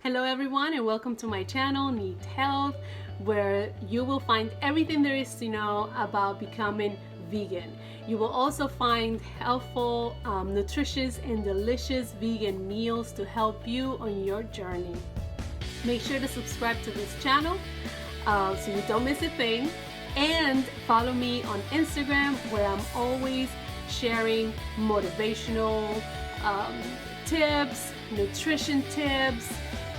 Hello everyone and welcome to my channel, Need Health, where you will find everything there is to know about becoming vegan. You will also find helpful, nutritious and delicious vegan meals to help you on your journey. Make sure to subscribe to this channel so you don't miss a thing, and follow me on Instagram, where I'm always sharing motivational tips, nutrition tips,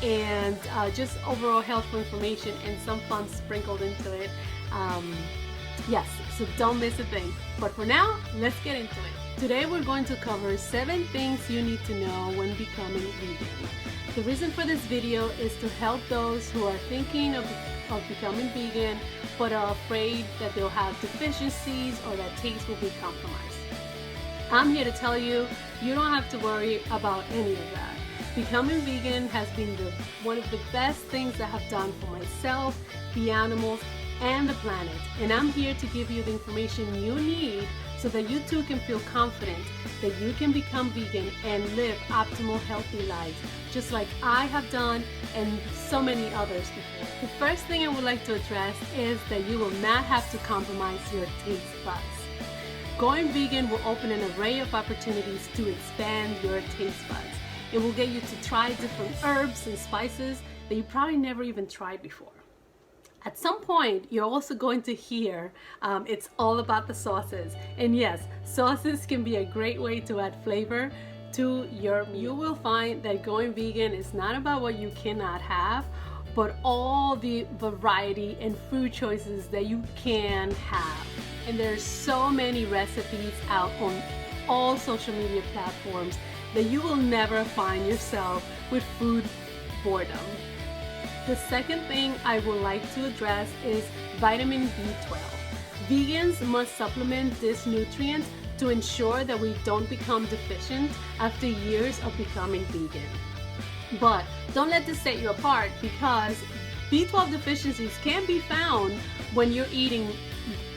and just overall healthful information and some fun sprinkled into it. Yes, so don't miss a thing. But for now, let's get into it. Today we're going to cover 7 things you need to know when becoming vegan. The reason for this video is to help those who are thinking of becoming vegan but are afraid that they'll have deficiencies or that taste will be compromised. I'm here to tell you, you don't have to worry about any of that. Becoming vegan has been one of the best things I have done for myself, the animals, and the planet. And I'm here to give you the information you need so that you too can feel confident that you can become vegan and live optimal, healthy lives, just like I have done and so many others before. The first thing I would like to address is that you will not have to compromise your taste buds. Going vegan will open an array of opportunities to expand your taste buds. It will get you to try different herbs and spices that you probably never even tried before. At some point, you're also going to hear it's all about the sauces. And yes, sauces can be a great way to add flavor to your meal. You will find that going vegan is not about what you cannot have, but all the variety and food choices that you can have. And there's so many recipes out on all social media platforms that you will never find yourself with food boredom. The second thing I would like to address is vitamin B12. Vegans must supplement this nutrient to ensure that we don't become deficient after years of becoming vegan. But don't let this set you apart, because B12 deficiencies can be found when you're eating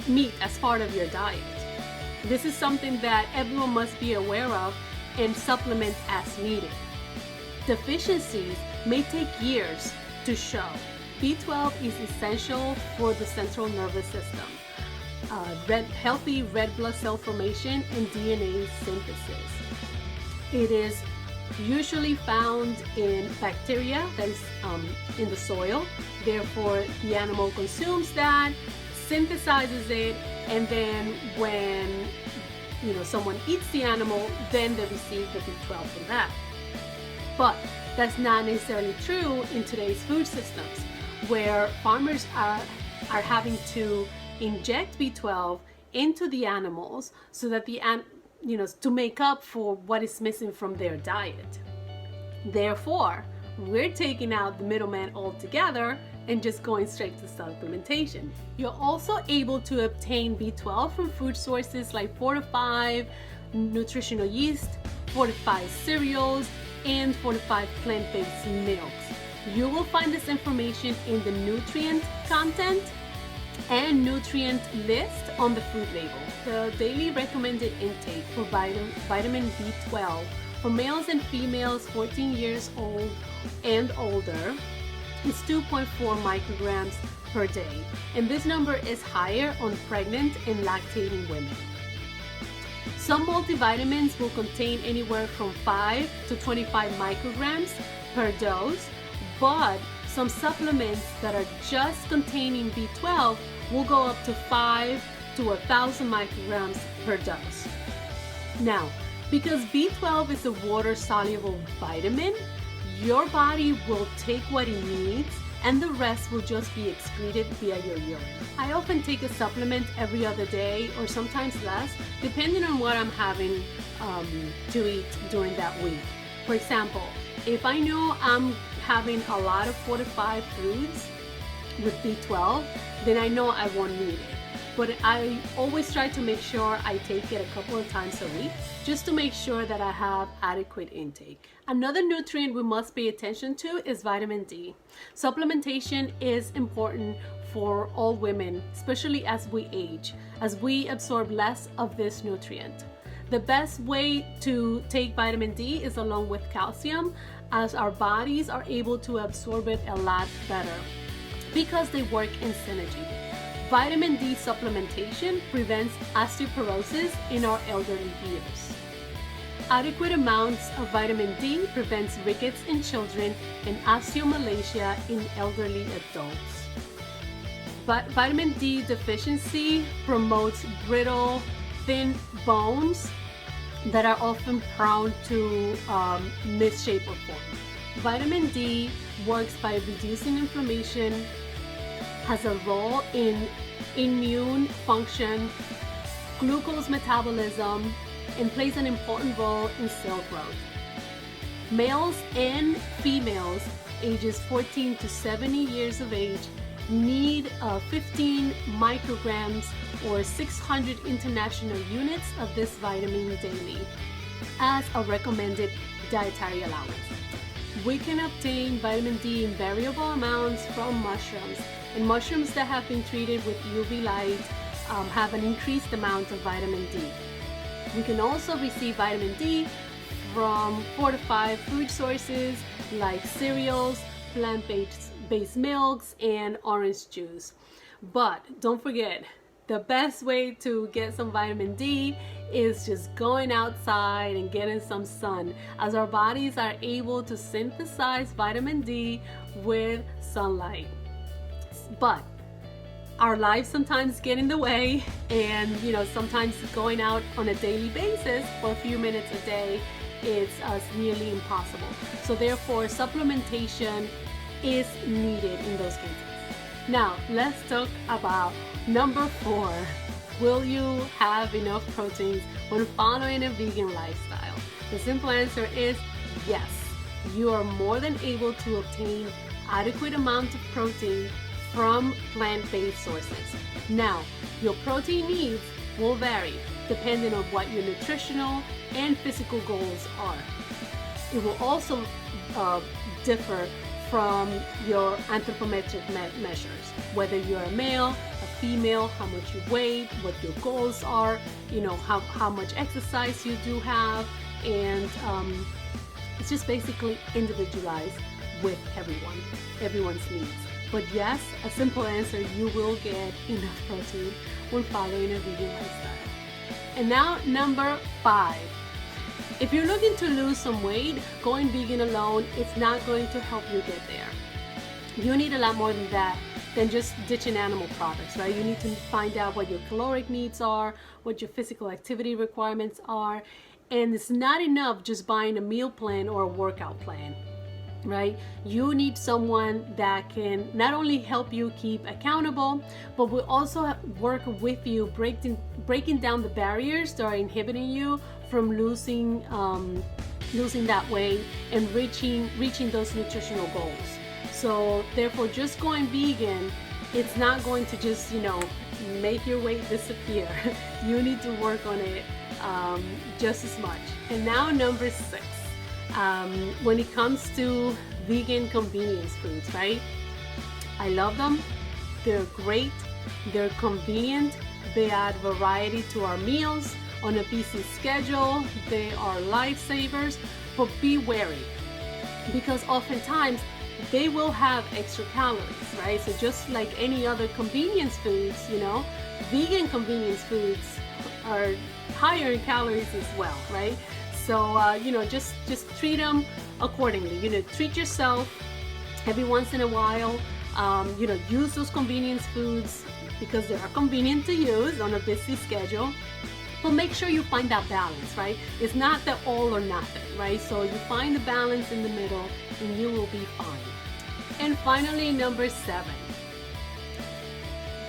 meat as part of your diet. This is something that everyone must be aware of and supplement as needed. Deficiencies may take years to show. B12 is essential for the central nervous system, healthy red blood cell formation, and DNA synthesis. It is usually found in bacteria that is in the soil. Therefore, the animal consumes that, synthesizes it, and then when someone eats the animal, then they receive the B12 from that. But that's not necessarily true in today's food systems, where farmers are having to inject B12 into the animals so that to make up for what is missing from their diet. Therefore, we're taking out the middleman altogether and just going straight to supplementation. You're also able to obtain B12 from food sources like fortified nutritional yeast, fortified cereals, and fortified plant-based milks. You will find this information in the nutrient content and nutrient list on the food label. The daily recommended intake for vitamin B12 for males and females 14 years old and older is 2.4 micrograms per day, and this number is higher on pregnant and lactating women. Some multivitamins will contain anywhere from 5 to 25 micrograms per dose, but some supplements that are just containing B12 will go up to 5 to 1,000 micrograms per dose. Now, because B12 is a water-soluble vitamin, your body will take what it needs and the rest will just be excreted via your urine. I often take a supplement every other day or sometimes less, depending on what I'm having to eat during that week. For example, if I know I'm having a lot of fortified foods with B12, then I know I won't need it. But I always try to make sure I take it a couple of times a week, just to make sure that I have adequate intake. Another nutrient we must pay attention to is vitamin D. Supplementation is important for all women, especially as we age, as we absorb less of this nutrient. The best way to take vitamin D is along with calcium. as our bodies are able to absorb it a lot better because they work in synergy. Vitamin D supplementation prevents osteoporosis in our elderly years. Adequate amounts of vitamin D prevents rickets in children and osteomalacia in elderly adults. But vitamin D deficiency promotes brittle, thin bones that are often prone to misshape or form. Vitamin D works by reducing inflammation, has a role in immune function, glucose metabolism, and plays an important role in cell growth. Males and females ages 14 to 70 years of age need 15 micrograms or 600 international units of this vitamin daily as a recommended dietary allowance. We can obtain vitamin D in variable amounts from mushrooms, and mushrooms that have been treated with UV light have an increased amount of vitamin D. We can also receive vitamin D from fortified food sources like cereals, plant-based milks, and orange juice. But don't forget, the best way to get some vitamin D is just going outside and getting some sun, as our bodies are able to synthesize vitamin D with sunlight. But our lives sometimes get in the way, and sometimes going out on a daily basis for a few minutes a day is nearly impossible. So therefore, supplementation is needed in those cases. Now, let's talk about number 4. Will you have enough proteins when following a vegan lifestyle? The simple answer is yes. You are more than able to obtain adequate amounts of protein from plant-based sources. Now, your protein needs will vary depending on what your nutritional and physical goals are. It will also differ from your anthropometric measures, whether you're a male, a female, how much you weigh, what your goals are, how much exercise you do have, and it's just basically individualized with everyone's needs. But yes, a simple answer, you will get enough protein when following a vegan lifestyle. And now, number 5. If you're looking to lose some weight, going vegan alone is not going to help you get there. You need a lot more than that, than just ditching animal products, right? You need to find out what your caloric needs are, what your physical activity requirements are, and it's not enough just buying a meal plan or a workout plan, right? You need someone that can not only help you keep accountable, but will also work with you, breaking down the barriers that are inhibiting you from losing that weight and reaching those nutritional goals. So therefore, just going vegan, it's not going to just make your weight disappear. You need to work on it just as much. And now number 6. When it comes to vegan convenience foods, right? I love them. They're great. They're convenient. They add variety to our meals on a busy schedule. They are lifesavers, but be wary, because oftentimes they will have extra calories, right? So just like any other convenience foods, vegan convenience foods are higher in calories as well, right? So just treat them accordingly. Treat yourself every once in a while. Use those convenience foods because they are convenient to use on a busy schedule. But make sure you find that balance, right? It's not the all or nothing, right? So you find the balance in the middle and you will be fine. And finally, number 7.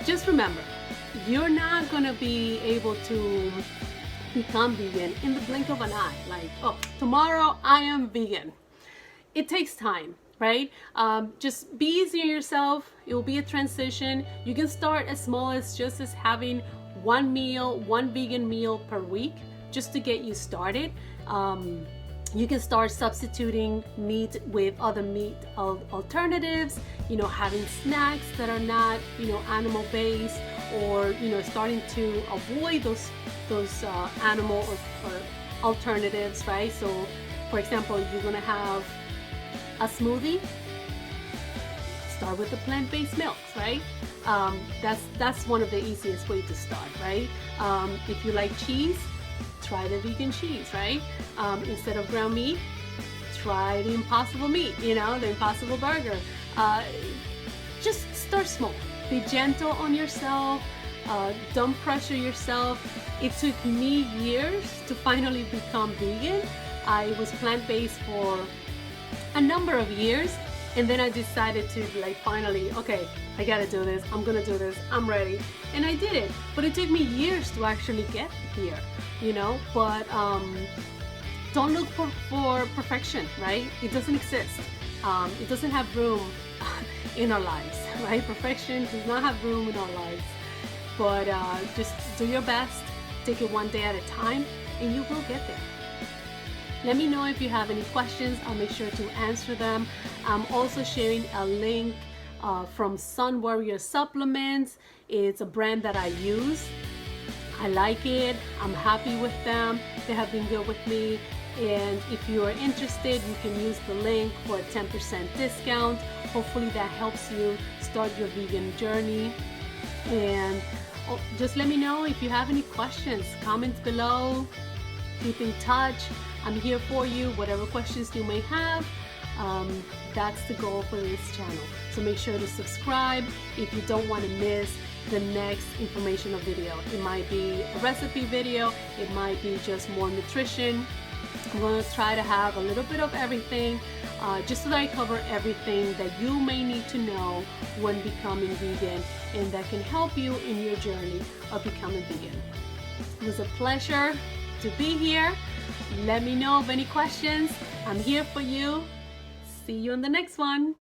Just remember, you're not gonna be able to become vegan in the blink of an eye. Like, oh, tomorrow I am vegan. It takes time, right? Just be easy on yourself. It will be a transition. You can start as small as just as having one vegan meal per week, just to get you started. You can start substituting meat with other meat alternatives, having snacks that are not, animal based, or, starting to avoid those animal or alternatives, right? So for example, you're gonna have a smoothie, start with the plant-based milks, right? That's one of the easiest way to start, right? If you like cheese, try the vegan cheese, right? Instead of ground meat, try the impossible meat, the impossible burger. Just start small. Be gentle on yourself. Don't pressure yourself. It took me years to finally become vegan. I was plant-based for a number of years, and then I decided to finally, okay, I gotta do this. I'm gonna do this. I'm ready. And I did it. But it took me years to actually get here, But don't look for perfection, right? It doesn't exist. It doesn't have room in our lives, right? Perfection does not have room in our lives. But just do your best. Take it one day at a time, and you will get there. Let me know if you have any questions. I'll make sure to answer them. I'm also sharing a link from Sun Warrior Supplements. It's a brand that I use. I like it. I'm happy with them. They have been good with me. And if you are interested, you can use the link for a 10% discount. Hopefully that helps you start your vegan journey. And just let me know if you have any questions. Comments below. Keep in touch. I'm here for you. Whatever questions you may have, that's the goal for this channel. So make sure to subscribe if you don't want to miss the next informational video. It might be a recipe video. It might be just more nutrition. I'm going to try to have a little bit of everything, just so that I cover everything that you may need to know when becoming vegan, and that can help you in your journey of becoming vegan. It was a pleasure to be here. Let me know of any questions. I'm here for you. See you in the next one.